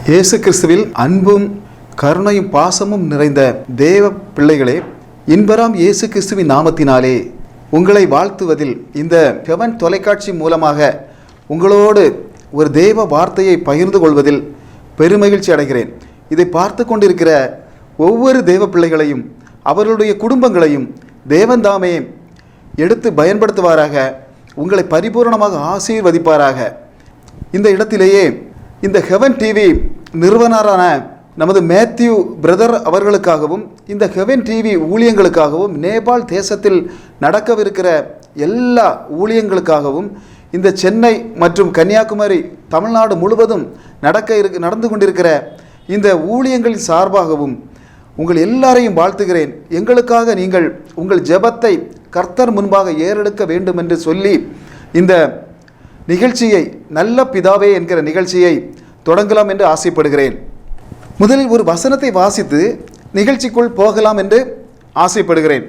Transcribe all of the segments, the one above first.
இயேசு கிறிஸ்துவில் அன்பும் கருணையும் பாசமும் நிறைந்த தேவ பிள்ளைகளே, இன்பராம் இயேசு கிறிஸ்துவின் நாமத்தினாலே உங்களை வாழ்த்துவதில் இந்த ஹெவன் தொலைக்காட்சி மூலமாக உங்களோடு ஒரு தேவ வார்த்தையை பகிர்ந்து கொள்வதில் பெருமகிழ்ச்சி அடைகிறேன். இதை பார்த்து கொண்டிருக்கிற ஒவ்வொரு தேவ பிள்ளைகளையும் அவர்களுடைய குடும்பங்களையும் தேவன் தாமே எடுத்து பயன்படுத்துவாராக, உங்களை பரிபூர்ணமாக ஆசீர்வதிப்பாராக. இந்த இடத்திலேயே இந்த ஹெவன் டிவி நிறுவனரான நமது மேத்யூ பிரதர் அவர்களுக்காகவும் இந்த ஹெவன் டிவி ஊழியங்களுக்காகவும் நேபாள் தேசத்தில் நடக்கவிருக்கிற எல்லா ஊழியங்களுக்காகவும் இந்த சென்னை மற்றும் கன்னியாகுமரி தமிழ்நாடு முழுவதும் நடந்து கொண்டிருக்கிற இந்த ஊழியங்களின் சார்பாகவும் உங்கள் எல்லாரையும் வாழ்த்துகிறேன். எங்களுக்காக நீங்கள் உங்கள் ஜெபத்தை கர்த்தர் முன்பாக ஏறெடுக்க வேண்டும் என்று சொல்லி இந்த நிகழ்ச்சியை நல்ல பிதாவே என்கிற நிகழ்ச்சியை தொடங்கலாம் என்று ஆசைப்படுகிறேன். முதலில் ஒரு வசனத்தை வாசித்து நிகழ்ச்சிக்குள் போகலாம் என்று ஆசைப்படுகிறேன்.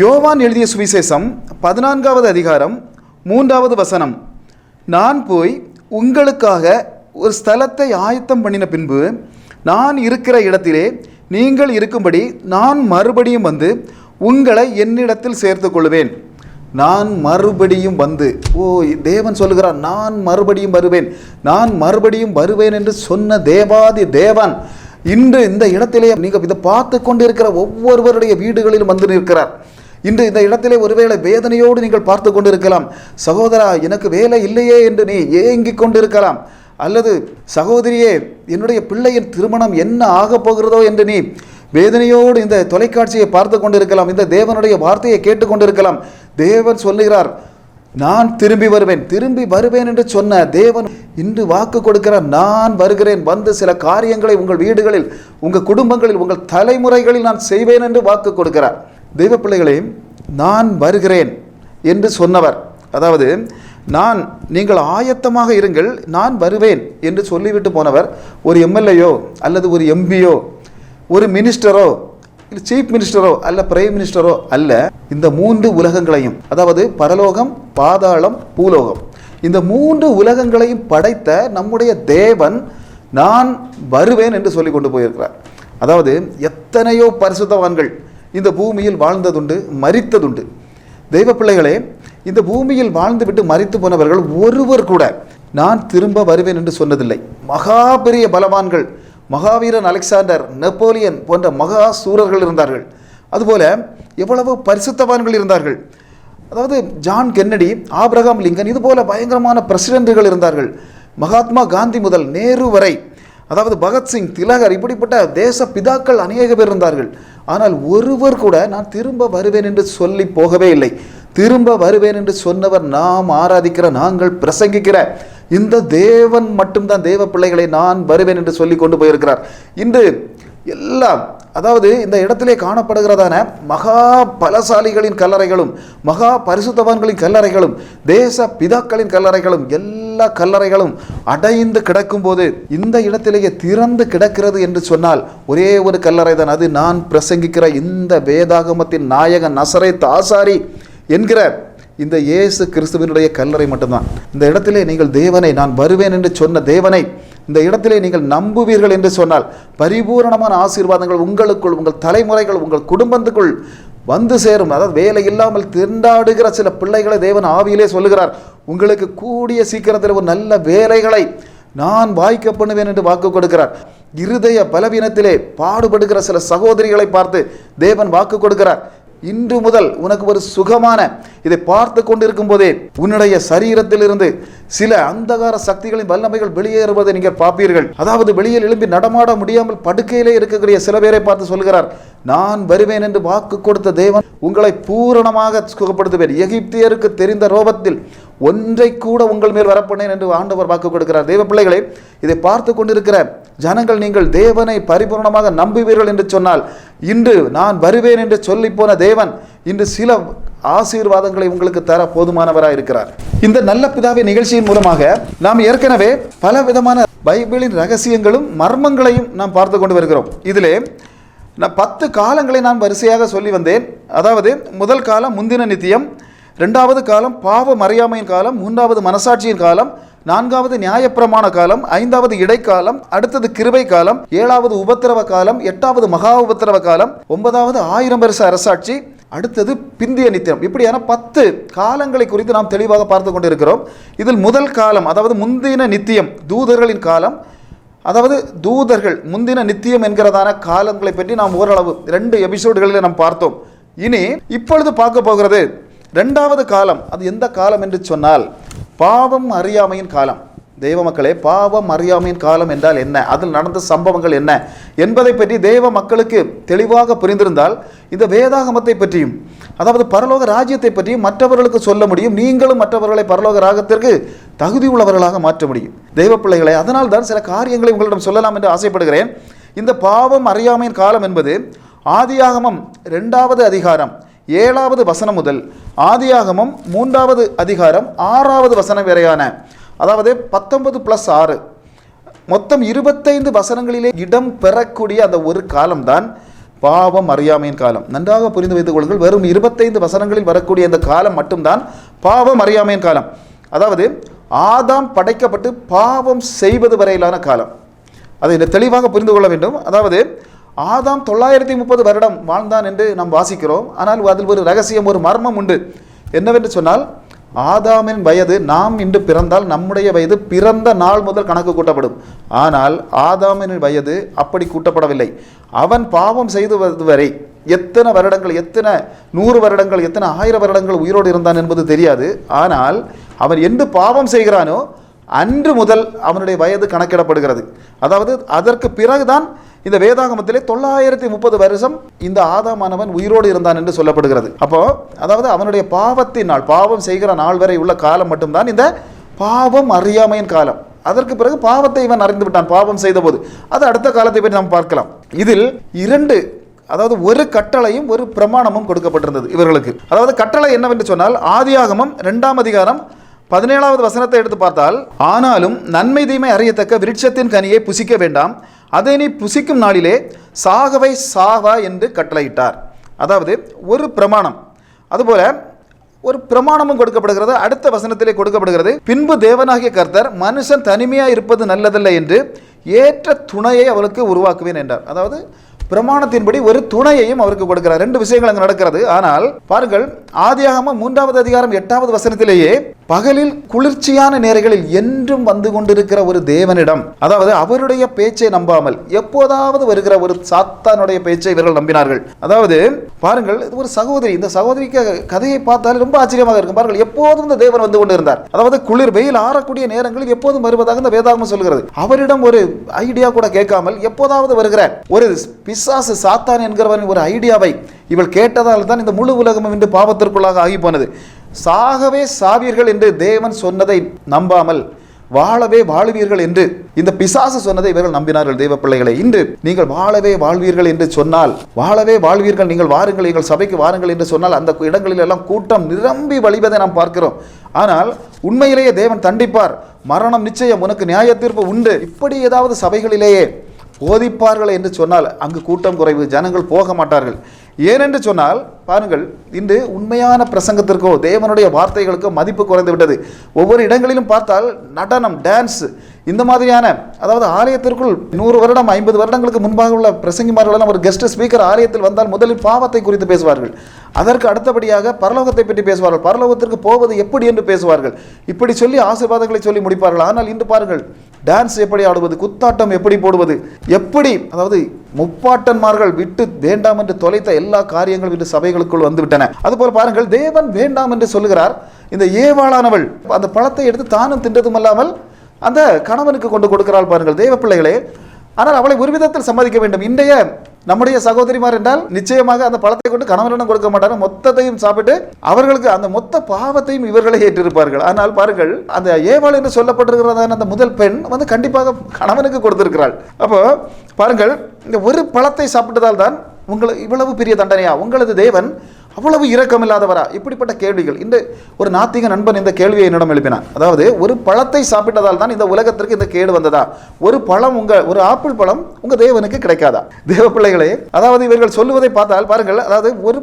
யோவான் எழுதிய சுவிசேஷம் 14வது அதிகாரம் 3வது வசனம். நான் போய் உங்களுக்காக ஒரு ஸ்தலத்தை ஆயத்தம் பண்ணின பின்பு நான் இருக்கிற இடத்திலே நீங்கள் இருக்கும்படி நான் மறுபடியும் வந்து உங்களை என்னிடத்தில் சேர்த்து கொள்வேன். நான் மறுபடியும் வந்து, தேவன் சொல்லுகிறார், நான் மறுபடியும் வருவேன், நான் மறுபடியும் வருவேன் என்று சொன்ன தேவாதி தேவன் இன்று இந்த இடத்திலே நீங்கள் இதை பார்த்து கொண்டு இருக்கிற ஒவ்வொருவருடைய வீடுகளிலும் வந்து நிற்கிறார். இன்று இந்த இடத்திலே ஒருவேளை வேதனையோடு நீங்கள் பார்த்து கொண்டு இருக்கலாம். சகோதரா, எனக்கு வேலை இல்லையே என்று நீ ஏங்கிக் கொண்டிருக்கலாம். அல்லது சகோதரியே, என்னுடைய பிள்ளையின் திருமணம் என்ன ஆகப் போகிறதோ என்று நீ வேதனையோடு இந்த தொலைக்காட்சியை பார்த்து கொண்டிருக்கலாம். இந்த தேவனுடைய வார்த்தையை கேட்டுக்கொண்டிருக்கலாம். தேவன் சொல்லுகிறார், நான் திரும்பி வருவேன் என்று சொன்ன தேவன் இன்று வாக்கு கொடுக்கிறார், நான் வருகிறேன், வந்து சில காரியங்களை உங்கள் வீடுகளில், உங்கள் குடும்பங்களில், உங்கள் தலைமுறைகளில் நான் செய்வேன் என்று வாக்கு கொடுக்கிறார். தெய்வ பிள்ளைகளே, நான் வருகிறேன் என்று சொன்னவர், அதாவது நீங்கள் ஆயத்தமாக இருங்கள், நான் வருவேன் என்று சொல்லிவிட்டு போனவர் ஒரு எம்எல்ஏயோ அல்லது ஒரு எம்பியோ ஒரு மினிஸ்டரோ இல்லை சீஃப் மினிஸ்டரோ அல்ல பிரைம் மினிஸ்டரோ அல்ல. இந்த 3 உலகங்களையும், அதாவது பரலோகம், பாதாளம், பூலோகம், இந்த 3 உலகங்களையும் படைத்த நம்முடைய தேவன் நான் வருவேன் என்று சொல்லி கொண்டு போயிருக்கிறார். அதாவது எத்தனையோ பரிசுத்தவான்கள் இந்த பூமியில் வாழ்ந்ததுண்டு, மரித்ததுண்டு. தெய்வ பிள்ளைகளே, இந்த பூமியில் வாழ்ந்துவிட்டு மரித்து போனவர்கள் ஒருவர் கூட நான் திரும்ப வருவேன் என்று சொன்னதில்லை. மகா பெரிய பலவான்கள், மகாவீரன் அலெக்சாண்டர், நெப்போலியன் போன்ற மகா சூரர்கள் இருந்தார்கள். அதுபோல எவ்வளவு பரிசுத்தவான்கள் இருந்தார்கள். அதாவது ஜான் கென்னடி, ஆப்ரஹாம் லிங்கன், இதுபோல பயங்கரமான பிரசிடென்ட்டுகள் இருந்தார்கள். மகாத்மா காந்தி முதல் நேரு வரை, அதாவது பகத்சிங், திலகர், இப்படிப்பட்ட தேச பிதாக்கள் அநேக பேர் இருந்தார்கள். ஆனால் ஒருவர் கூட நான் திரும்ப வருவேன் என்று சொல்லி போகவே இல்லை. திரும்ப வருவேன் என்று சொன்னவர் நாம் ஆராதிக்கிற, நாங்கள் பிரசங்கிக்கிற இந்த தேவன் மட்டும்தான். தேவ பிள்ளைகளை நான் வருவேன் என்று சொல்லி கொண்டு போயிருக்கிறார். இன்று எல்லாம், அதாவது இந்த இடத்திலே காணப்படுகிறதான மகா பலசாலிகளின் கல்லறைகளும், மகா பரிசுத்தவான்களின் கல்லறைகளும், தேச பிதாக்களின் கல்லறைகளும், எல்லா கல்லறைகளும் அடைந்து கிடக்கும் போது இந்த இடத்திலேயே திறந்து கிடக்கிறது என்று சொன்னால் ஒரே ஒரு கல்லறை தான். அது நான் பிரசங்கிக்கிற இந்த வேதாகமத்தின் நாயகன் நசரேத் ஆசாரி என்கிற இந்த இயேசு கிறிஸ்துவினுடைய கல்லறை மட்டும்தான். இந்த இடத்திலே நீங்கள் தேவனை, நான் வருவேன் என்று சொன்ன தேவனை இந்த இடத்திலே நீங்கள் நம்புவீர்கள் என்று சொன்னால் பரிபூரணமான ஆசீர்வாதங்கள் உங்களுக்குள், உங்கள் தலைமுறைகள், உங்கள் குடும்பத்துக்குள் வந்து சேரும். அதாவது வேலை இல்லாமல் திண்டாடுகிற சில பிள்ளைகளை தேவன் ஆவியிலே சொல்லுகிறார், உங்களுக்கு கூடிய சீக்கிரத்தில் ஒரு நல்ல வேலைகளை நான் வாய்க்க பண்ணுவேன் என்று வாக்கு கொடுக்கிறார். இருதய பலவீனத்திலே பாடுபடுகிற சில சகோதரிகளை பார்த்து தேவன் வாக்கு கொடுக்கிறார், இன்று முதல் உனக்கு ஒரு சுகமான, இதை பார்த்து கொண்டிருக்கும் போதே உன்னுடைய சரீரத்திலிருந்து சில அந்தகார சக்திகளின் வல்லமைகள் வெளியேறுவதை நீங்கள் பார்ப்பீர்கள். அதாவது வெளியில் எழும்பி நடமாட முடியாமல் படுக்கையிலே இருக்கக்கூடிய சில பேரை பார்த்து சொல்கிறார், நான் வருவேன் என்று வாக்கு கொடுத்த தேவன் உங்களை பூரணமாக சுகப்படுத்துவேன். எகிப்தியருக்கு தெரிந்த ரோபத்தில் ஒன்றை கூட உங்கள் மேல் வரப்பண்ணேன் என்று ஆண்டவர் வாக்கு கொடுக்கிறார். தேவ பிள்ளைகளே, இதை பார்த்து கொண்டிருக்கிற ஜனங்கள், நீங்கள் தேவனை பரிபூர்ணமாக நம்புவீர்கள் என்று சொன்னால் இன்று நான் வருவேன் என்று சொல்லி போன தேவன் இன்று சில ஆசீர்வாதங்களை உங்களுக்கு தர போதுமானவராக இருக்கிறார். இந்த நல்ல பிதாவை நிகழ்ச்சியின் மூலமாக நாம் ஏற்கனவே பல விதமான பைபிளின் ரகசியங்களும் மர்மங்களையும் நாம் பார்த்து கொண்டு வருகிறோம். இதிலே 10 காலங்களை நான் வரிசையாக சொல்லி வந்தேன். அதாவது முதல் காலம் முந்தின நித்தியம், இரண்டாவது காலம் பாவம் அறியாமையின் காலம், மூன்றாவது மனசாட்சியின் காலம், நான்காவது நியாயப்பிரமாண காலம், ஐந்தாவது இடைக்காலம், அடுத்தது கிருபை காலம், ஏழாவது உபத்திரவ காலம், எட்டாவது மகா உபத்திரவ காலம், ஒன்பதாவது 1000 வருஷ அரசாட்சி, அடுத்தது பிந்திய நித்தியம். இப்படியான 10 காலங்களை குறித்து நாம் தெளிவாக பார்த்து கொண்டிருக்கிறோம். இதில் முதல் காலம், அதாவது முந்தின நித்தியம், தூதர்களின் காலம், அதாவது தூதர்கள் முந்தின நித்தியம் என்கிறதான காலங்களை பற்றி நாம் ஓரளவு 2 எபிசோடுகளில் நாம் பார்த்தோம். இனி இப்பொழுது பார்க்க போகிறது இரண்டாவது காலம். அது எந்த காலம் என்று சொன்னால் பாவம் அறியாமையின் காலம். தெய்வ மக்களே, பாவம் அறியாமையின் காலம் என்றால் என்ன, அதில் நடந்த சம்பவங்கள் என்ன என்பதை பற்றி தெய்வ மக்களுக்கு தெளிவாக புரிந்திருந்தால் இந்த வேதாகமத்தை பற்றியும், அதாவது பரலோக ராஜ்யத்தை பற்றியும் மற்றவர்களுக்கு சொல்ல முடியும். நீங்களும் மற்றவர்களை பரலோக ராகத்திற்கு தகுதி உள்ளவர்களாக மாற்ற முடியும் தெய்வ பிள்ளைகளை. அதனால் தான் சில காரியங்களை உங்களிடம் சொல்லலாம் என்று ஆசைப்படுகிறேன். இந்த பாவம் அறியாமையின் காலம் என்பது ஆதியாகமம் 2வது அதிகாரம் 7வது வசனம் முதல் ஆதியாகமம் 3வது அதிகாரம் 6வது வசனம் வரையான, அதாவது 19+6 மொத்தம் 25 வசனங்களிலே இடம் பெறக்கூடிய அந்த ஒரு காலம்தான் பாவம் அறியாமையின் காலம். நன்றாக புரிந்து வைத்துக் கொள்ளுங்கள். வெறும் 25 வசனங்களில் வரக்கூடிய இந்த காலம் மட்டும்தான் பாவம் அறியாமையின் காலம். அதாவது ஆதாம் படைக்கப்பட்டு பாவம் செய்வது வரையிலான காலம். அதை தெளிவாக புரிந்து கொள்ள வேண்டும். அதாவது ஆதாம் 930 வருடம் வாழ்ந்தான் என்று நாம் வாசிக்கிறோம். ஆனால் அதில் ஒரு ரகசியம், ஒரு மர்மம் உண்டு. என்னவென்று சொன்னால், ஆதாமின் வயது நாம் இன்று பிறந்தால் நம்முடைய வயது பிறந்த நாள் முதல் கணக்கு கூட்டப்படும். ஆனால் ஆதாமின் வயது அப்படி கூட்டப்படவில்லை. அவன் பாவம் செய்து வரை எத்தனை வருடங்கள், எத்தனை 100 வருடங்கள், எத்தனை 1000 வருடங்கள் உயிரோடு இருந்தான் என்பது தெரியாது. ஆனால் அவன் என்று பாவம் செய்கிறானோ அன்று முதல் அவனுடைய வயது கணக்கிடப்படுகிறது. அதாவது அதற்கு பிறகுதான் இந்த வேதாகமத்திலே 930 வருஷம் இந்த ஆதாமானவன் உயிரோடு இருந்தான் என்று சொல்லப்படுகிறது. அப்போ அதாவது அவனுடைய பாவத்தின் நாள், பாவம் செய்கிற நாள் வரை உள்ள காலம் மட்டும்தான் இந்த பாவம் அறியாமையின் காலம். அதற்கு பிறகு பாவத்தை இவன் அறிந்து விட்டான் பாவம் செய்த போது. அது அடுத்த காலத்தை பற்றி நாம் பார்க்கலாம். இதில் 2, அதாவது ஒரு கட்டளையும் ஒரு பிரமாணமும் கொடுக்கப்பட்டிருந்தது இவர்களுக்கு. அதாவது கட்டளை என்னவென்று சொன்னால், ஆதியாகமம் 2ஆம் அதிகாரம் 17வது வசனத்தை எடுத்து பார்த்தால், ஆனாலும் நன்மை தீமை அறியத்தக்க விருட்சத்தின் கனியை புசிக்க வேண்டாம், அதை நீ புசிக்கும் நாளிலே சாகவை சாவா என்று கட்டளையிட்டார். அதாவது ஒரு பிரமாணம். அதுபோல ஒரு பிரமாணமும் கொடுக்கப்படுகிறது. அடுத்த வசனத்திலே கொடுக்கப்படுகிறது, பின்பு தேவனாகிய கர்த்தர் மனுஷன் தனிமையாக இருப்பது நல்லதல்ல என்று ஏற்ற துணையை அவளுக்கு உருவாக்குவேன் என்றார். அதாவது பிரமாணத்தின்படி ஒரு துணையையும் அவருக்கு கொடுக்கிறார். 2 விஷயங்கள் அங்கு நடக்கிறது. ஆனால் பாருங்கள், ஆதியாகமம் 3வது அதிகாரம் 8வது வசனத்திலேயே பகலில் குளிர்ச்சியான நேரங்களில் என்றும் வந்து கொண்டிருக்கிற ஒரு தேவனிடம், அதாவது அவருடைய பேச்சை நம்பாமல் எப்போதாவது வருகிற ஒரு சாத்தானுடைய பேச்சை இவர்கள் நம்பினார்கள். அதாவது பாருங்கள், ஒரு சகோதரி, இந்த சகோதரிக்கு கதையை பார்த்தால் ரொம்ப ஆச்சரியமாக இருக்கும். பாருங்கள், எப்போதும் இந்த தேவன் வந்து கொண்டிருந்தார். அதாவது குளிர் வெயில் ஆறக்கூடிய நேரங்களில் எப்போதும் வருவதாக இந்த வேதாகமம் சொல்கிறது. அவரிடம் ஒரு ஐடியா கூட கேட்காமல் எப்போதாவது வருகிற ஒரு பிசாசு சாத்தான் என்கிறவன் ஒரு ஐடியாவை இவள் கேட்டதால் தான் இந்த முழு உலகமும் இன்று பாவத்திற்குள்ளாக ஆகி போனது. சாகவே சாவீர்கள் என்று தேவன் சொன்னதை நம்பாமல் வாழவே வாழ்வீர்கள் என்று இந்த பிசாசு சொன்னதை இவர்கள் நம்பினார்கள். தெய்வ பிள்ளைகளை, இன்று நீங்கள் வாழவே வாழ்வீர்கள் என்று சொன்னால், வாழவே வாழ்வீர்கள், நீங்கள் வாருங்கள், எங்கள் சபைக்கு வாருங்கள் என்று சொன்னால் அந்த இடங்களில் எல்லாம் கூட்டம் நிரம்பி வழிவதை நாம் பார்க்கிறோம். ஆனால் உண்மையிலேயே தேவன் தண்டிப்பார், மரணம் நிச்சயம், உனக்கு நியாய தீர்ப்பு உண்டு, இப்படி ஏதாவது சபைகளிலேயே போதிப்பார்கள் என்று சொன்னால் அங்கு கூட்டம் குறைவு, ஜனங்கள் போக மாட்டார்கள். ஏனென்று சொன்னால் பாருங்கள், இன்று உண்மையான பிரசங்கத்திற்கோ தேவனுடைய வார்த்தைகளுக்கோ மதிப்பு குறைந்து விட்டது. ஒவ்வொரு இடங்களிலும் பார்த்தால் நடனம், டான்ஸ், இந்த மாதிரியான, அதாவது ஆலயத்திற்குள் 100 வருடம் 50 வருடங்களுக்கு முன்பாக உள்ள பிரசங்கிமார்கள் ஒரு கெஸ்ட் ஸ்பீக்கர் ஆலயத்தில் வந்தால் முதலில் பாவத்தை குறித்து பேசுவார்கள். அதற்கு அடுத்தபடியாக பரலோகத்தை பற்றி பேசுவார்கள், பரலோகத்திற்கு போவது எப்படி என்று பேசுவார்கள். இப்படி சொல்லி ஆசீர்வாதங்களை சொல்லி முடிப்பார்கள். ஆனால் இன்று பாருங்கள், டான்ஸ் எப்படி ஆடுவது, குத்தாட்டம் எப்படி போடுவது, எப்படி, அதாவது முப்பாட்டன்மார்கள் விட்டு வேண்டாம் என்று தொலைத்த எல்லா காரியங்களும் இன்று சபைகளுக்குள் வந்துவிட்டன. அதுபோல் பாருங்கள், தேவன் வேண்டாம் என்று சொல்லுகிறார். இந்த ஏவாளானவள் அந்த பழத்தை எடுத்து தானும் தின்றதும் அல்லாமல் அந்த கணவனுக்கு கொண்டு கொடுக்கிறாள். பாருங்கள் தெய்வ பிள்ளைகளே, ஆனால் அவளை ஒரு விதத்தில் சம்மதிக்க வேண்டும். இன்றைய நம்முடைய சகோதரிமார் என்றால் நிச்சயமாக அந்த பழத்தை கொண்டு கணவனிடம் கொடுக்க மாட்டார்கள், மொத்தத்தையும் சாப்பிட்டு அவர்களுக்கு அந்த மொத்த பாவத்தையும் இவர்களே ஏற்றிருப்பார்கள். ஆனால் பாருங்கள், அந்த ஏவாள் என்று சொல்லப்பட்டிருக்கிறதான அந்த முதல் பெண் வந்து கண்டிப்பாக கணவனுக்கு கொடுத்திருக்கிறாள். அப்போ பாருங்கள், இந்த ஒரு பழத்தை சாப்பிட்டதால் தான் உங்களுக்கு இவ்வளவு பெரிய தண்டனையா? உங்களது தேவன் அவ்வளவு இரக்கமில்லாதவரா? இப்படிப்பட்ட கேள்விகள். இந்த ஒரு நாத்திக நண்பன் இந்த கேள்வியை என்னிடம் எழுப்பினான். அதாவது, ஒரு பழத்தை சாப்பிட்டதால் தான் இந்த உலகத்திற்கு இந்த கேடு வந்ததா? ஒரு பழம், ஒரு ஆப்பிள் பழம் உங்க தேவனுக்கு கிடைக்காதா? தேவ பிள்ளைகளே, அதாவது இவர்கள் சொல்லுவதை பார்த்தால் பாருங்கள், அதாவது ஒரு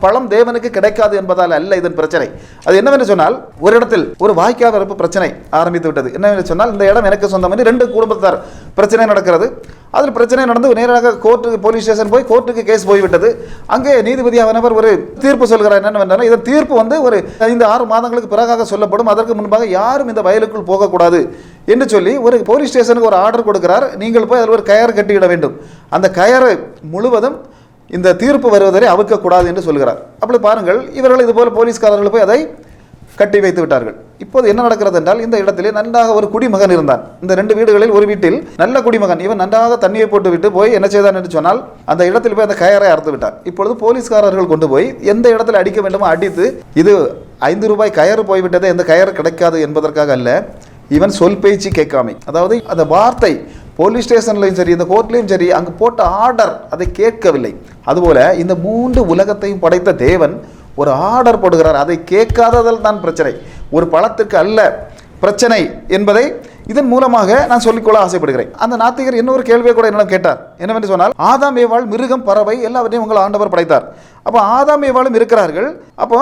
பழம் தேவனுக்கு கிடைக்காது என்பதால் அல்ல இதன் பிரச்சனை. அது என்னவென்று சொன்னால், ஒரு இடத்தில் ஒரு வாய்க்கா வரப்பு பிரச்சனை ஆரம்பித்து விட்டது. என்னவென்று சொன்னால், இந்த இடம் எனக்கு சொந்தம் என்று 2 குடும்பத்தார் பிரச்சனை நடக்கிறது. அதில் பிரச்சனை நடந்து நேராக கோர்ட்டுக்கு, போலீஸ் ஸ்டேஷன் போய் கோர்ட்டுக்கு கேஸ் போய்விட்டது. அங்கே நீதிபதி அவனவர் ஒரு தீர்ப்பு சொல்கிறார். என்னவென்றால், இதன் தீர்ப்பு ஒரு 5-6 மாதங்களுக்கு பிறகாக சொல்லப்படும், அதற்கு முன்பாக யாரும் இந்த வயலுக்குள் போகக்கூடாது என்று சொல்லி ஒரு போலீஸ் ஸ்டேஷனுக்கு ஒரு ஆர்டர் கொடுக்கிறார். நீங்கள் போய் அதில் ஒரு கயறு கட்டிவிட வேண்டும், அந்த கயறு முழுவதும் இந்த தீர்ப்பு வருவதை அவுக்கக்கூடாது என்று சொல்கிறார். அப்படி பாருங்கள், இவர்கள் இதுபோல் போலீஸ்காரர்கள் போய் அதை கட்டி வைத்து விட்டார்கள். இப்போது என்ன நடக்கிறது என்றால், இந்த இடத்திலே நன்றாக ஒரு குடிமகன் இருந்தான். இந்த 2 வீடுகளில் ஒரு வீட்டில் நல்ல குடிமகன், இவன் நன்றாக தண்ணியை போட்டு விட்டு போய் என்ன செய்தான் என்று சொன்னால், அந்த இடத்தில் போய் அந்த கயரை அறுத்து விட்டான். இப்பொழுது போலீஸ்காரர்கள் கொண்டு போய் எந்த இடத்துல அடிக்க வேண்டுமோ அடித்து, இது 5 ரூபாய் கயறு போய்விட்டது, எந்த கயறு கிடைக்காது என்பதற்காக அல்ல, இவன் சொல் பேச்சு கேட்காமை, அதாவது அந்த வார்த்தை போலீஸ் ஸ்டேஷன்லையும் சரி, இந்த கோர்ட்லையும் சரி, அங்கு போட்ட ஆர்டர் அதை கேட்கவில்லை. அதுபோல இந்த 3 உலகத்தையும் படைத்த தேவன் ஒரு ஆர்டர் போடுகிறார், அதை கேட்காததால் தான் பிரச்சனை, ஒரு பழத்திற்கு அல்ல பிரச்சனை என்பதை இதன் மூலமாக நான் சொல்லிக்கொள்ள ஆசைப்படுகிறேன். அந்த நாத்திகர் இன்னொரு கேள்வியை கூட என்னிடம் கேட்டார். என்னவென்று சொன்னால், ஆதாம் ஏவாள், மிருகம், பறவை எல்லாவற்றையும் உங்கள் ஆண்டவர் படைத்தார். அப்போ ஆதாம் ஏவாளும் இருக்கிறார்கள். அப்போ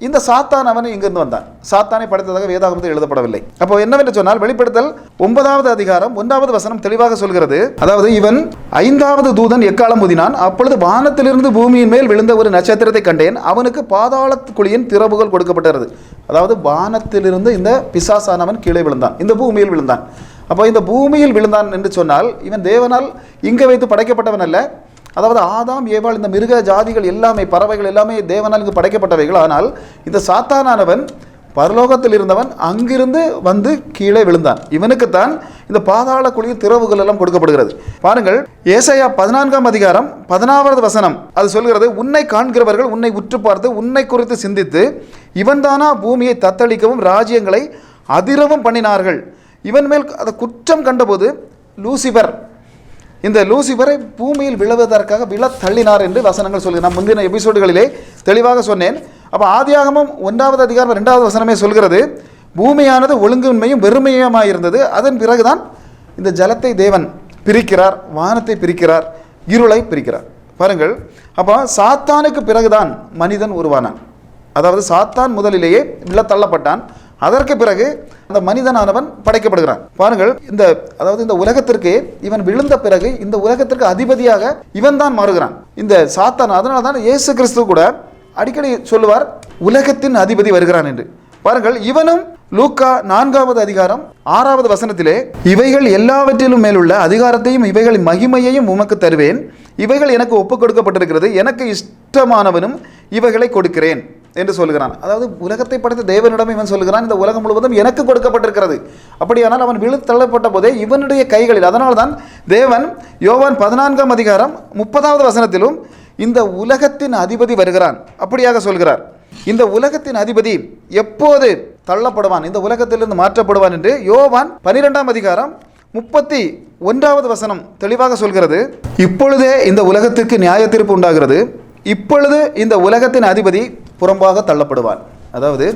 இந்த சாத்தான் அவன் இங்கிருந்து வந்தான். சாத்தானை படைத்ததாக வேதாகமத்தில் எழுதப்படவில்லை. அப்போ என்னவென்று சொன்னால், வெளிப்படுத்தல் 9வது அதிகாரம் 1வது வசனம் தெளிவாக சொல்கிறது. அதாவது, இவன் 5வது தூதன் எக்காலம் ஊதினான். அப்பொழுது வானத்திலிருந்து பூமியின் மேல் விழுந்த ஒரு நட்சத்திரத்தை கண்டேன். அவனுக்கு பாதாளக்குழியின் திறவுகள் கொடுக்கப்பட்டது. அதாவது, வானத்திலிருந்து இந்த பிசாசானவன் கீழே விழுந்தான், இந்த பூமியில் விழுந்தான். அப்போ இந்த பூமியில் விழுந்தான் என்று சொன்னால், இவன் தேவனால் இங்கே வைத்து படைக்கப்பட்டவன் அல்ல. அதாவது, ஆதாம் ஏவாள், இந்த மிருக ஜாதிகள் எல்லாமே, பறவைகள் எல்லாமே தேவனால் இங்கு படைக்கப்பட்டவைகள். ஆனால் இந்த சாத்தானானவன் பரலோகத்தில் இருந்தவன் அங்கிருந்து வந்து கீழே விழுந்தான். இவனுக்குத்தான் இந்த பாதாள குழியின் திறவுகள் எல்லாம் கொடுக்கப்படுகிறது. பாருங்கள், ஏசாயா 14ஆம் அதிகாரம் 16வது வசனம் அது சொல்கிறது, உன்னை காண்கிறவர்கள் உன்னை உற்று பார்த்து உன்னை குறித்து சிந்தித்து, இவன் தானா பூமியை தத்தளிக்கவும் ராஜ்யங்களை அதிரவும் பண்ணினார்கள். இவன் மேல் அதை குற்றம் கண்டபோது லூசிபர், இந்த லூசிபரை பூமியில் விழுவதற்காக விழ தள்ளினார் என்று வசனங்கள் சொல்கிறேன். நான் முந்தின எபிசோடுகளிலே தெளிவாக சொன்னேன். அப்போ ஆதியாகமம் 1வது அதிகாரம் 2வது வசனமே சொல்கிறது, பூமியானது ஒழுங்கின்மையும் வெறுமையுமாய் இருந்தது. அதன் பிறகுதான் இந்த ஜலத்தை தேவன் பிரிக்கிறார், வானத்தை பிரிக்கிறார், இருளை பிரிக்கிறார். பாருங்கள், அப்போ சாத்தானுக்கு பிறகுதான் மனிதன் உருவானான். அதாவது, சாத்தான் முதலிலேயே விழ தள்ளப்பட்டான். அதற்கு பிறகு அந்த மனிதனானவன் படைக்கப்படுகிறான். பாருங்கள், அதாவது இந்த உலகத்திற்கு இவன் விழுந்த பிறகு இந்த உலகத்திற்கு அதிபதியாக இவன் தான் மாறுகிறான், இந்த சாத்தான். அதனால தான் இயேசு கிறிஸ்து கூட அடிக்கடி சொல்லுவார், உலகத்தின் அதிபதி வருகிறான் என்று. பாருங்கள், இவனும் லூக்கா 4வது அதிகாரம் 6வது வசனத்திலே, இவைகள் எல்லாவற்றிலும் மேலுள்ள அதிகாரத்தையும் இவைகளின் மகிமையையும் உமக்கு தருவேன், இவைகள் எனக்கு ஒப்புக் கொடுக்கப்பட்டிருக்கிறது, எனக்கு இஷ்டமானவனும் இவைகளை கொடுக்கிறேன் என்று சொல்கிறான். அதாவது, உலகத்தை படைத்த தேவனிடம் இவன் சொல்கிறான், இந்த உலகம் முழுவதும் எனக்கு கொடுக்கப்பட்டிருக்கிறது. அப்படியானால் அவன் விழு தள்ளப்பட்ட போதே இவனுடைய கைகளில். அதனால்தான் தேவன் யோவான் 14ஆம் அதிகாரம் 30வது வசனத்திலும் இந்த உலகத்தின் அதிபதி வருகிறான் அப்படியாக சொல்கிறார். இந்த உலகத்தின் அதிபதி எப்போது தள்ளப்படுவான், இந்த உலகத்திலிருந்து மாற்றப்படுவான் என்று யோவான் 12ஆம் அதிகாரம் 31வது வசனம் தெளிவாக சொல்கிறது. இப்பொழுதே இந்த உலகத்திற்கு நியாய தீர்ப்பு உண்டாகிறது, இப்பொழுது இந்த உலகத்தின் அதிபதி புறம்பாக தள்ளப்படுவான். அதாவது,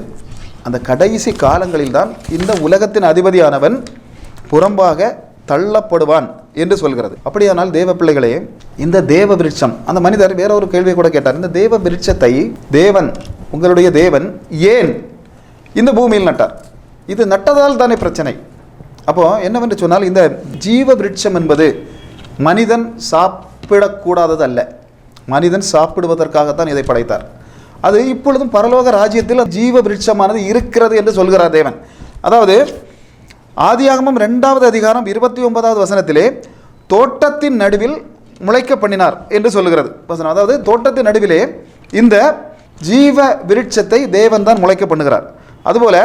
அந்த கடைசி காலங்களில் தான் இந்த உலகத்தின் அதிபதியானவன் புறம்பாக தள்ளப்படுவான் என்று சொல்கிறது. அப்படியானால் தேவ பிள்ளைகளே, இந்த தேவ விருட்சம், அந்த மனிதர் வேற ஒரு கேள்வியை கூட கேட்டார், இந்த தேவ விருட்சத்தை தேவன், உங்களுடைய தேவன் ஏன் இந்த பூமியில் நட்டார்? இது நட்டதால் தானே பிரச்சனை. அப்போ என்னவென்று சொன்னால், இந்த ஜீவ விருட்சம் என்பது மனிதன் சாப்பிடக்கூடாதது அல்ல, மனிதன் சாப்பிடுவதற்காகத்தான் இதை படைத்தார். அது இப்பொழுதும் பரலோக ராஜ்யத்தில் ஜீவ விருட்சமானது இருக்கிறது என்று சொல்கிறார் தேவன். அதாவது, ஆதியாகமம் 2வது அதிகாரம் 29வது வசனத்திலே, தோட்டத்தின் நடுவில் முளைக்க பண்ணினார் என்று சொல்லுகிறது வசனம். அதாவது, தோட்டத்தின் நடுவிலே இந்த ஜீவ விருட்சத்தை தேவன் தான் முளைக்க பண்ணுகிறார். அதுபோல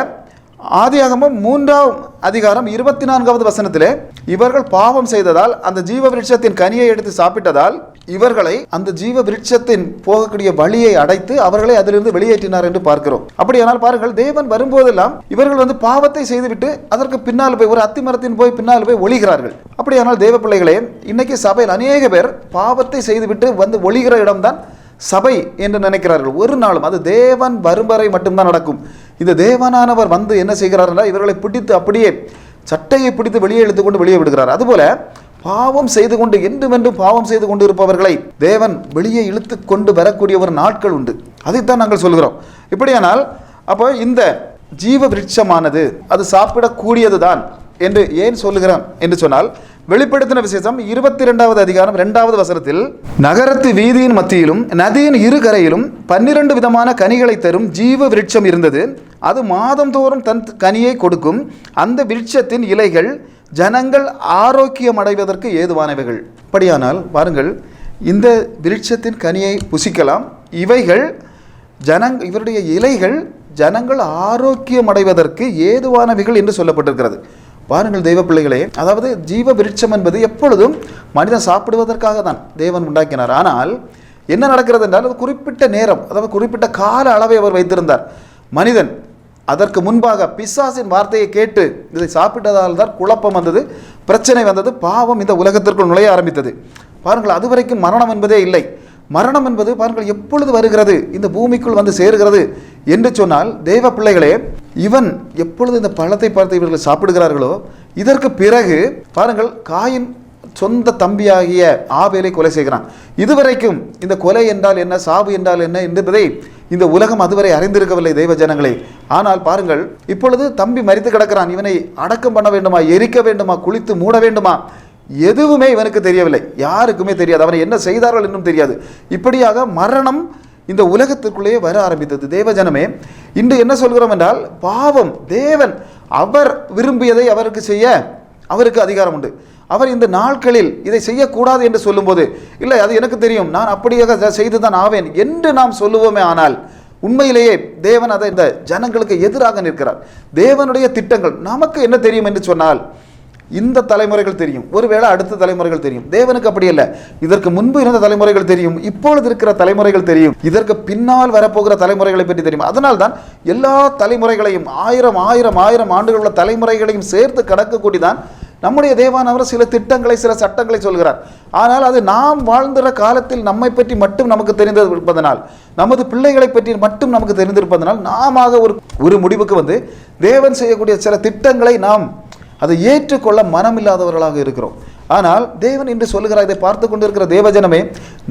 ஆதியாகமம் 3ஆம் அதிகாரம் 24வது வசனத்திலே, இவர்கள் பாவம் செய்ததால் அந்த ஜீவ விருட்சத்தின் கனியை எடுத்து சாப்பிட்டதால் இவர்களை அந்த ஜீவ விருட்சத்தின் போகக்கூடிய வழியை அடைத்து அவர்களை அதிலிருந்து வெளியேற்றினார் என்று பார்க்கிறோம். அப்படியானால் பாருங்கள், தேவன் வரும்போதெல்லாம் இவர்கள் பாவத்தை செய்துவிட்டு அதற்கு பின்னால் போய் ஒரு அத்தி மரத்தின் பின்னால் போய் ஒளிகிறார்கள். அப்படியானால் தேவ பிள்ளைகளே, இன்னைக்கு சபையில் அநேக பேர் பாவத்தை செய்துவிட்டு ஒளிகிற இடம்தான் சபை என்று நினைக்கிறார்கள். ஒரு நாளும் அது தேவன் வரும் வரை மட்டும்தான் நடக்கும். இந்த தேவனானவர் வந்து என்ன செய்கிறார் என்றால் இவர்களை பிடித்து அப்படியே சட்டையை பிடித்து வெளியே இழுத்து கொண்டு வெளியே விடுகிறார். அதுபோல பாவம் செய்து கொண்டு என்றும் பாவம் செய்து கொண்டு இருப்பவர்களை தேவன் வெளியே இழுத்து கொண்டு வரக்கூடிய ஒரு நாட்கள் உண்டு. அதைத்தான் நாங்கள் சொல்கிறோம். இப்படியானால் அப்போ இந்த ஜீவ விருட்சமானது அது சாப்பிடக்கூடியது தான் என்று ஏன் சொல்லுகிறோம் என்று சொன்னால், வெளிப்படுத்தின விசேஷம் 22வது அதிகாரம் 2வது வசனத்தில், நகரத்து வீதியின் மத்தியிலும் நதியின் இரு கரையிலும் 12 விதமான கனிகளை தரும் ஜீவ விருட்சம் இருந்தது. அது மாதந்தோறும் தன் கனியை கொடுக்கும். அந்த விருட்சத்தின் இலைகள் ஜனங்கள் ஆரோக்கியம் அடைவதற்கு ஏதுவானவைகள். அப்படியானால் பாருங்கள், இந்த விருட்சத்தின் கனியை புசிக்கலாம். இவருடைய இலைகள் ஜனங்கள் ஆரோக்கியம் அடைவதற்கு ஏதுவானவைகள் என்று சொல்லப்பட்டிருக்கிறது. பாருங்கள் தெய்வ பிள்ளைகளே, அதாவது ஜீவ விருட்சம் என்பது எப்பொழுதும் மனிதன் சாப்பிடுவதற்காக தான் தேவன் உண்டாக்கினார். ஆனால் என்ன நடக்கிறது என்றால், அது குறிப்பிட்ட நேரம், அதாவது குறிப்பிட்ட கால அளவை அவர் வைத்திருந்தார். மனிதன் அதற்கு முன்பாக பிசாசின் வார்த்தையை கேட்டு இதை சாப்பிட்டதால் தான் குழப்பம் வந்தது, பிரச்சனை வந்தது, பாவம் இந்த உலகத்திற்குள் நுழைய ஆரம்பித்தது. பாருங்கள், அதுவரைக்கும் மரணம் என்பதே இல்லை. மரணம் என்பது பாருங்கள் எப்பொழுது வருகிறது, இந்த பூமிக்குள் வந்து சேருகிறது என்று சொன்னால், தெய்வ பிள்ளைகளே, இவன் எப்பொழுது இந்த பழத்தை பார்த்து இவர்கள் சாப்பிடுகிறார்களோ இதற்கு பிறகு பாருங்கள், காயின் சொந்த தம்பியாகிய ஆபேலை கொலை செய்கிறான். இதுவரைக்கும் இந்த கொலை என்றால் என்ன, சாவு என்றால் என்ன என்பதை இந்த உலகம் அதுவரை அறிந்திருக்கவில்லை தெய்வ ஜனங்களே. ஆனால் பாருங்கள், இப்பொழுது தம்பி மரித்து கிடக்கிறான். இவனை அடக்கம் பண்ண வேண்டுமா, எரிக்க வேண்டுமா, குளித்து மூட வேண்டுமா, எதுவுமே இவனுக்கு தெரியவில்லை. யாருக்குமே தெரியாது. அவனை என்ன செய்தார்கள் இன்னும் தெரியாது. இப்படியாக மரணம் இந்த உலகத்திற்குள்ளேயே வர ஆரம்பித்தது. தேவஜனமே, இன்று என்ன சொல்கிறோம் என்றால், பாவம் தேவன் அவர் விரும்பியதை அவருக்கு செய்ய அவருக்கு அதிகாரம் உண்டு. அவர் இந்த நாட்களில் இதை செய்யக்கூடாது என்று சொல்லும்போது, இல்லை அது எனக்கு தெரியும், நான் அப்படியாக செய்துதான் ஆவேன் என்று நாம் சொல்லுவோமே, ஆனால் உண்மையிலேயே தேவன் அதை இந்த ஜனங்களுக்கு எதிராக நிற்கிறார். தேவனுடைய திட்டங்கள் நமக்கு என்ன தெரியும் என்று சொன்னால், இந்த தலைமுறைகள் தெரியும், ஒருவேளை அடுத்த தலைமுறைகள் தெரியும். தேவனுக்கு அப்படி அல்ல. இதற்கு முன்பு இருந்த தலைமுறைகள் தெரியும், இப்பொழுது இருக்கிற தலைமுறைகள் தெரியும், இதற்கு பின்னால் வரப்போகிற தலைமுறைகளை பற்றி தெரியும். அதனால்தான் எல்லா தலைமுறைகளையும் ஆயிரம் ஆண்டுகள் உள்ள தலைமுறைகளையும் சேர்த்து கணக்குக்கூடியதான் நம்முடைய தேவானவர் சில திட்டங்களை, சில சட்டங்களை சொல்கிறார். ஆனால் அது நாம் வாழ்ந்துற காலத்தில் நம்மை பற்றி மட்டும் நமக்கு தெரிந்திருப்பதனால், நமது பிள்ளைகளை பற்றி மட்டும் நமக்கு தெரிந்திருப்பதனால், நாம ஒரு முடிவுக்கு வந்து தேவன் செய்யக்கூடிய சில திட்டங்களை நாம் அதை ஏற்றுக்கொள்ள மனமில்லாதவர்களாக இருக்கிறோம். ஆனால் தேவன் இன்று சொல்லுகிறார், இதை பார்த்து கொண்டிருக்கிற தேவஜனமே,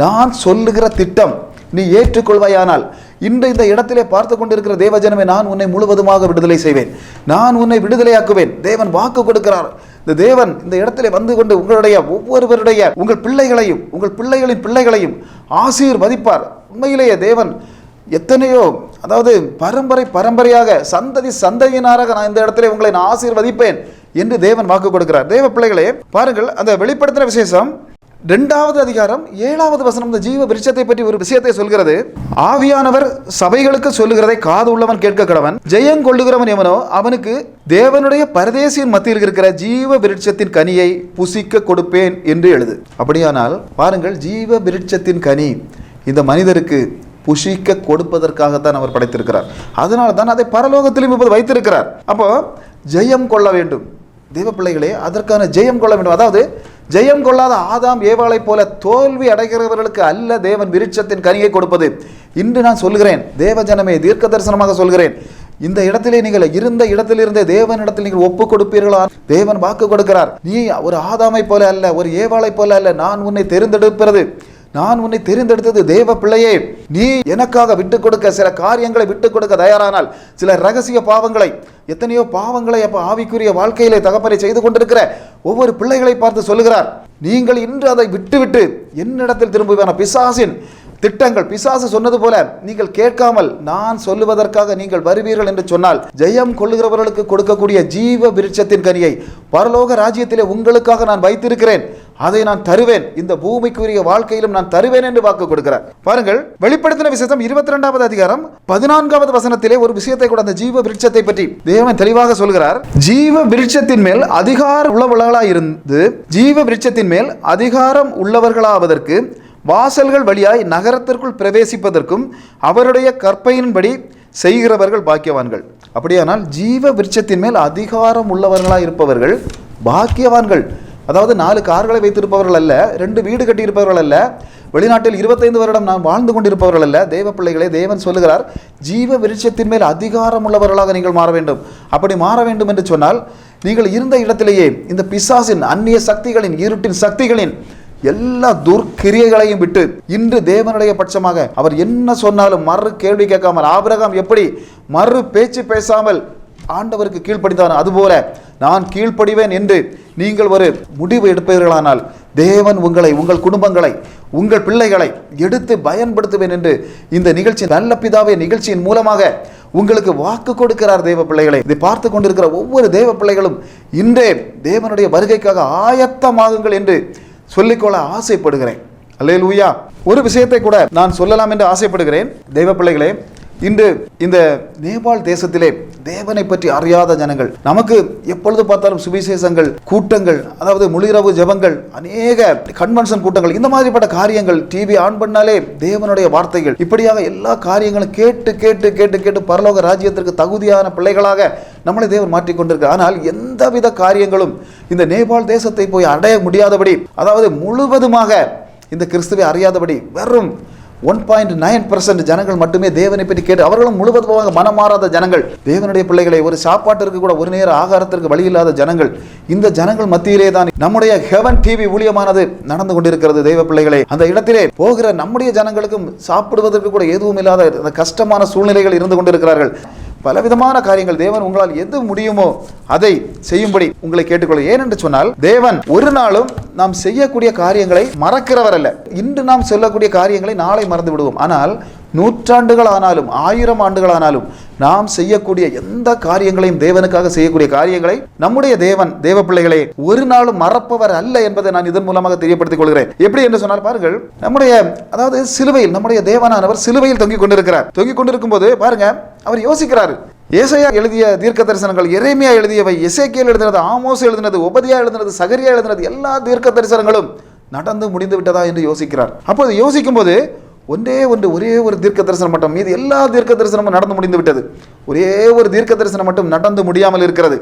நான் சொல்லுகிற திட்டம் நீ ஏற்றுக்கொள்வாயானால், இன்று இந்த இடத்திலே பார்த்து கொண்டிருக்கிற தேவஜனமே, நான் உன்னை முழுவதுமாக விடுதலை செய்வேன், நான் உன்னை விடுதலையாக்குவேன். தேவன் வாக்கு கொடுக்கிறார். இந்த தேவன் இந்த இடத்திலே வந்து கொண்டு உங்களுடைய ஒவ்வொருவருடைய உங்கள் பிள்ளைகளையும் உங்கள் பிள்ளைகளின் பிள்ளைகளையும் ஆசீர்வதிப்பார். உண்மையிலேயே தேவன் எத்தனையோ, அதாவது பரம்பரையாக சந்ததியினராக நான் இந்த இடத்திலே உங்களை நான் ஆசீர்வதிப்பேன் என்று தேவன் வாக்கு கொடுக்கிறார். தேவ பிள்ளைகளே, பாருங்கள், அந்த வெளிப்படுத்தின விசேஷம் 2வது அதிகாரம் 7வது வசனம் இந்த ஜீவ விருட்சத்தை பற்றி ஒரு விஷயத்தை சொல்கிறது. ஆவியானவர் சபைகளுக்கு சொல்லுகிறதை காது உள்ளவன் கேட்க கடவன். ஜெயம் கொள்ளுகிறவன் எவனோ அவனுக்கு தேவனுடைய பரதேசியின் மத்தியில் இருக்கிற ஜீவ விருட்சத்தின் கனியை புசிக்க கொடுப்பேன் என்று எழுது. அப்படியானால் பாருங்கள், ஜீவ விருட்சத்தின் கனி இந்த மனிதருக்கு புசிக்க கொடுப்பதற்காகத்தான் அவர் படைத்திருக்கிறார். அதனால தான் அதை பரலோகத்திலும் இப்போது வைத்திருக்கிறார். அப்போ ஜெயம் கொள்ள வேண்டும் தேவ பிள்ளைகளே, அதற்கான ஜெயம் கொள்ள வேண்டும். அதாவது ஜெயம் கொள்ளாத ஆதாம் ஏவாளை போல தோல்வி அடைகிறவர்களுக்கு அல்ல தேவன் விருட்சத்தின் கனியை கொடுப்பது. இன்று நான் சொல்கிறேன் தேவ ஜனமே, தீர்க்க தரிசனமாக சொல்கிறேன், இந்த இடத்திலே நீங்கள் இருந்த இடத்திலிருந்தே தேவனிடத்தில் நீங்கள் ஒப்பு கொடுப்பீர்களா? தேவன் வாக்கு கொடுக்கிறார், நீ ஒரு ஆதாமை போல அல்ல, ஒரு ஏவாளை போல அல்ல, நான் உன்னை தெரிந்தெடுத்தது தேவ பிள்ளையே, நீ எனக்காக விட்டுக் கொடுக்க, சில காரியங்களை விட்டுக் கொடுக்க தயாரானால், சில ரகசிய பாவங்களை, எத்தனையோ பாவங்களை அப்ப ஆவிக்குரிய வாழ்க்கையிலே தகப்பனை செய்து கொண்டிருக்கிற ஒவ்வொரு பிள்ளைகளை பார்த்து சொல்லுகிறார், நீங்கள் இன்று அதை விட்டுவிட்டு என்னிடத்தில் திரும்புவான. பிசாசின் திட்டங்கள், பிசாசு சொன்னது போல நீங்கள் கேட்காமல் நான் சொல்லுவதற்காக நீங்கள் வருவீர்கள் என்று சொன்னால், ஜெயம் கொள்ளுகிறவர்களுக்கு கொடுக்கக்கூடிய ஜீவ விருட்சத்தின் கனியை பரலோக ராஜ்யத்திலே உங்களுக்காக நான் வைத்திருக்கிறேன், அதை நான் தருவேன், இந்த பூமிக்குரிய வாழ்க்கையிலும் நான் தருவேன் என்று வாக்கு கொடுக்கிறார். பாருங்கள், வெளிப்படுத்தின விசேஷம் 22வது அதிகாரம் 14வது வசனத்திலே ஒரு விஷயத்தை கூட, அந்த ஜீவ விருட்சத்தை பற்றி தேவன் தெளிவாக சொல்கிறார். ஜீவ விருட்சத்தின் மேல் அதிகாரம் உள்ளவர்களாக இருந்து ஜீவ விருட்சத்தின் மேல் அதிகாரம் உள்ளவர்களாவதற்கு வாசல்கள் வழியாய் நகரத்திற்குள் பிரவேசிப்பதற்கும் அவருடைய கற்பையின்படி செய்கிறவர்கள் பாக்கியவான்கள். அப்படியானால் ஜீவ விருட்சத்தின் மேல் அதிகாரம் உள்ளவர்களாக இருப்பவர்கள் பாக்கியவான்கள். அதாவது 4 கார்களை வைத்திருப்பவர்கள் அல்ல, 2 வீடு கட்டியிருப்பவர்கள் அல்ல, வெளிநாட்டில் 25 வருடம் நாம் வாழ்ந்து கொண்டிருப்பவர்கள் அல்ல தேவ பிள்ளைகளே. தேவன் சொல்லுகிறார், ஜீவ விருட்சத்தின் மேல் அதிகாரம் உள்ளவர்களாக நீங்கள் மாற வேண்டும். அப்படி மாற வேண்டும் என்று சொன்னால் நீங்கள் இருந்த இடத்திலேயே இந்த பிசாசின், அந்நிய சக்திகளின், இருட்டின் சக்திகளின் எல்லா துர்க்கிரியைகளையும் விட்டு இன்று தேவனுடைய பட்சமாக அவர் என்ன சொன்னாலும் மறு கேள்வி கேட்காமல், ஆபிரகாம் எப்படி மறு பேச்சு பேசாமல் ஆண்டவருக்கு கீழ்ப்படித்தான், அதுபோல நான் கீழ்ப்படிவேன் என்று நீங்கள் ஒரு முடிவு எடுப்பீர்களானால் தேவன் உங்களை, உங்கள் குடும்பங்களை, உங்கள் பிள்ளைகளை எடுத்து பயன்படுத்துவேன் என்று இந்த நிகழ்ச்சி, நல்ல பிதாவே நிகழ்ச்சியின் மூலமாக உங்களுக்கு வாக்கு கொடுக்கிறார். தேவ பிள்ளைகளை, இதை பார்த்து கொண்டிருக்கிற ஒவ்வொரு தேவ பிள்ளைகளும் இன்றே தேவனுடைய வருகைக்காக ஆயத்தமாகுங்கள் என்று சொல்லிக்கொள்ள ஆசைப்படுகிறேன். அல்லேலூயா. ஒரு விஷயத்தை கூட நான் சொல்லலாம் என்று ஆசைப்படுகிறேன். தேவ பிள்ளைகளே, இன்று இந்த நேபாள் தேசத்திலே தேவனை பற்றி அறியாத ஜனங்கள், நமக்கு எப்பொழுது பார்த்தாலும் சுவிசேஷங்கள், கூட்டங்கள், அதாவது முழுஇரவு ஜெபங்கள், அநேக கன்வென்ஷன் கூட்டங்கள், இந்த மாதிரிப்பட்ட காரியங்கள், டிவி ஆன் பண்ணாலே தேவனுடைய வார்த்தைகள், இப்படியாக எல்லா காரியங்களும் கேட்டு கேட்டு கேட்டு கேட்டு பரலோக ராஜ்யத்திற்கு தகுதியான பிள்ளைகளாக நம்மளை தேவன் மாற்றிக்கொண்டிருக்கிறார். ஆனால் எந்தவித காரியங்களும் இந்த நேபாள் தேசத்தை போய் அடைய முடியாதபடி, அதாவது முழுவதுமாக இந்த கிறிஸ்துவை அறியாதபடி வெறும் 1.9% ஜனங்கள் மட்டுமே தேவனை பற்றி கேட்டு, அவர்களும் முழுவதுமாக மனமாறாத ஜனங்கள், தேவனுடைய பிள்ளைகளை, ஒரு சாப்பாட்டிற்கு கூட ஒரு நேர ஆகாரத்திற்கு வழி இல்லாத ஜனங்கள், இந்த ஜனங்கள் மத்தியிலே தான் நம்முடைய ஹெவன் டிவி ஊழியமானது நடந்து கொண்டிருக்கிறது. தேவ பிள்ளைகளே, அந்த இடத்திலே போகிற நம்முடைய ஜனங்களுக்கும் சாப்பிடுவதற்கு கூட எதுவும் இல்லாத கஷ்டமான சூழ்நிலைகள் இருந்து கொண்டிருக்கிறார்கள். பலவிதமான காரியங்கள், தேவன் உங்களால் எது முடியுமோ அதை செய்யும்படி உங்களை கேட்டுக்கொள்ள. ஏனென்று சொன்னால் தேவன் ஒரு நாளும் நாம் செய்யக்கூடிய காரியங்களை மறக்கிறவர் அல்ல. இன்று நாம் சொல்லக்கூடிய காரியங்களை நாளை மறந்து விடுவோம். ஆனால் நூற்றாண்டுகள் ஆனாலும் 1000 ஆண்டுகள் ஆனாலும் நாம் செய்யக்கூடிய எந்த காரியங்களையும், தேவனுக்காக செய்யக்கூடிய காரியங்களை நம்முடைய தேவன், தேவ பிள்ளைகளே, ஒரு நாளும் மறப்பவர் அல்ல என்பதை நான் இதன் மூலமாக தெரியப்படுத்திக் கொள்கிறேன். எப்படி என்று சொன்னால் பாருங்கள், நம்முடைய, அதாவது சிலுவையில் நம்முடைய தேவனானவர் சிலுவையில் தொங்கிக் கொண்டிருக்கிறார். தொங்கிக் கொண்டிருக்கும் போது பாருங்க, அவர் யோசிக்கிறார். ஏசாயா எழுதிய தீர்க்க தரிசனங்கள், எரேமியா எழுதியவை, எசேக்கியேல் எழுதினது, ஆமோஸ் எழுதினது, ஒபதியா எழுதினது, சகரியா எழுதினது, எல்லா தீர்க்க தரிசனங்களும் நடந்து முடிந்து விட்டதா என்று யோசிக்கிறார். அப்போது யோசிக்கும் போது ஒரே ஒரு தீர்க்க தரிசனம் மட்டும், மீது எல்லா தீர்க்க தரிசனமும் நடந்து முடிந்து விட்டது. ஒரே ஒரு தீர்க்க தரிசனம் மட்டும் நடந்து முடியாமல் இருக்கிறது.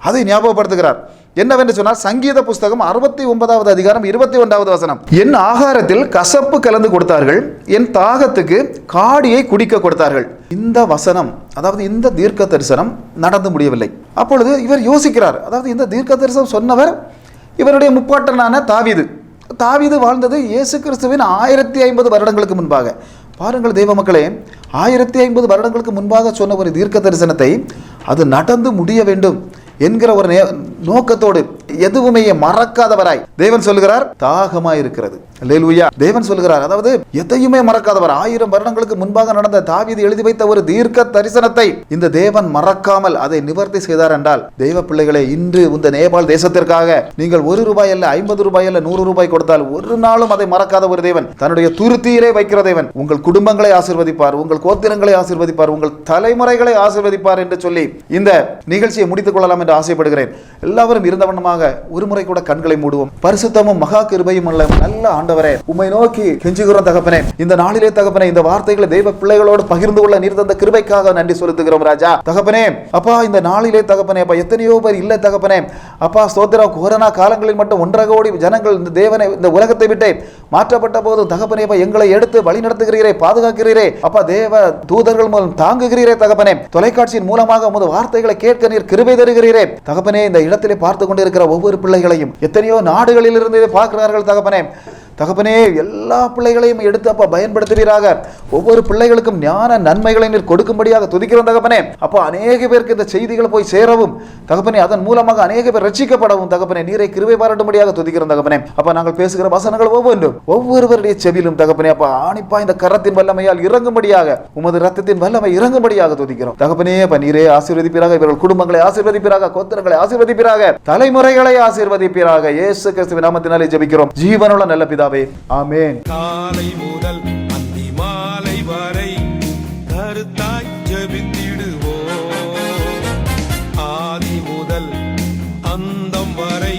அதை ஞாபகப்படுத்துகிறார். என்னவென்று சொன்னால் சங்கீத புஸ்தகம் 69வது அதிகாரம் 21வது வசனம், என் ஆகாரத்தில் கசப்பு கலந்து கொடுத்தார்கள், என் தாகத்துக்கு காடியை குடிக்க கொடுத்தார்கள். இந்த வசனம், அதாவது இந்த தீர்க்க தரிசனம் நடந்து முடியவில்லை. அப்பொழுது இவர் யோசிக்கிறார். அதாவது இந்த தீர்க்க தரிசனம் சொன்னவர் இவருடைய முப்பாட்டனான தாவீது. தாவீது வாழ்ந்தது இயேசு கிறிஸ்துவின் 1050 வருடங்களுக்கு முன்பாக. பாருங்கள் தேவ மக்களே, 1050 வருடங்களுக்கு முன்பாக சொன்ன ஒரு தீர்க்க தரிசனத்தை அது நடந்து முடிய வேண்டும் என்கிற ஒரு நோக்கத்தோடு எதுவுமே மறக்காதவராய் தேவன் சொல்லுகிறார், தாகமாய் இருக்கிறது. அல்லேலூயா. தேவன் சொல்லுகிறார், அதாவது எதையுமே மறக்காதவர். 1000 வருடங்களுக்கு முன்பாக நடந்த தாவீது எழுதி வைத்த ஒரு தீர்க்க தரிசனத்தை இந்த தேவன் மறக்காமல் அதை நிவர்த்தி செய்தார் என்றால், தெய்வ பிள்ளைகளே, இன்று இந்த நேபாள் தேசத்திற்காக நீங்கள் 1 ரூபாய் அல்ல, 50 ரூபாய் அல்ல, 100 ரூபாய் கொடுத்தால் ஒரு நாளும் அதை மறக்காத ஒரு தேவன், தன்னுடைய துருத்தியிலே வைக்கிற தேவன், உங்கள் குடும்பங்களை ஆசீர்வதிப்பார், உங்கள் கோத்திரங்களை ஆசீர்வதிப்பார், உங்கள் தலைமுறைகளை ஆசீர்வதிப்பார் என்று சொல்லி இந்த நிகழ்ச்சியை முடித்துக் கொள்ளலாம் என்று ஆசைப்படுகிறேன். எல்லாவரும் இருந்த வண்ணமாக ஒரு முறை கூட கண்களை மூடுவோம். பரிசுத்தமும் மகா கிருபையும் உள்ள நல்ல ஆண்டவரே, உம்மை நோக்கி கெஞ்சுகிறோம் தகப்பனே. இந்த நாளிலே தகப்பனே, இந்த வார்த்தைகளை தெய்வ பிள்ளைகளோடு பகிர்ந்து கொள்ள நீர் தந்த கிருபைக்காக நன்றி செலுத்துகிறோம் ராஜா. தகப்பனே அப்பா, இந்த நாளிலே தகப்பனே அப்பா, எத்தனையோ பேர் இல்லை தகப்பனே அப்பா, ஸ்தோத்திரம். கொரோனா காலங்களில் மட்டும் 1.5 கோடி ஜனங்கள் இந்த தேவனை, இந்த உலகத்தை விட்டு மாற்றப்பட்ட போது தகப்பனே அப்பா, எங்களை எடுத்து வழி நடத்துகிறீரே, பாதுகாக்கிறீரே அப்பா, தேவ தூதர்கள் மூலம் தாங்குகிறீரே தகப்பனே. தொலைக்காட்சியின் மூலமாக உமது வார்த்தைகளை கேட்க நீர் கிருபை தருகிறீரே தகப்பனே. இந்த இடத்திலே பார்த்து கொண்டிருக்கிற ஒவ்வொரு பிள்ளைகளையும், எத்தனையோ நாடுகளில் இருந்து பார்க்கிறார்கள் தகப்பனே. தகப்பனே, எல்லா பிள்ளைகளையும் எடுத்து அப்பா பயன்படுத்துவீராக. ஒவ்வொரு பிள்ளைகளுக்கும் ஞான நன்மைகளை நீர் கொடுக்கும்படியாக துதிக்கிறோம் தகப்பனே. அப்போ அநேக பேருக்கு இந்த செய்திகள் போய் சேரவும் தகப்பனே, அதன் மூலமாக அநேக பேர் ரட்சிக்கப்படவும் தகப்பனே, நீரை கிருபை பாராட்டும்படியாக துதிக்கிறோம் தகப்பனே. அப்பா, நாங்கள் பேசுகிற வசனங்கள் ஒவ்வொன்றும் ஒவ்வொருவருடைய செவிலும் தகப்பனே அப்பா, ஆணிப்பா இந்த கரத்தின் வல்லமையால் இறங்கும்படியாக, உமது ரத்தத்தின் வல்லமை இறங்கும்படியாக துதிக்கிறோம் தகப்பனே. அப்பா, நீரே ஆசீர்வதிப்பீராக, இவர்கள் குடும்பங்களை ஆசீர்வதிப்பீராக, கோத்திரங்களை ஆசீர்வதிப்பீராக, தலைமுறைகளை ஆசீர்வதிப்பீராக. இயேசு கிறிஸ்துவின் நாமத்தினாலே ஜெபிக்கிறோம் ஜீவனுள்ள நல்ல பிதாவே, ஆமென். காலை முதல் அந்தி மாலை வரை கருத்தாய் ஜெபித்திடுவோம். ஆதி முதல் அந்தம் வரை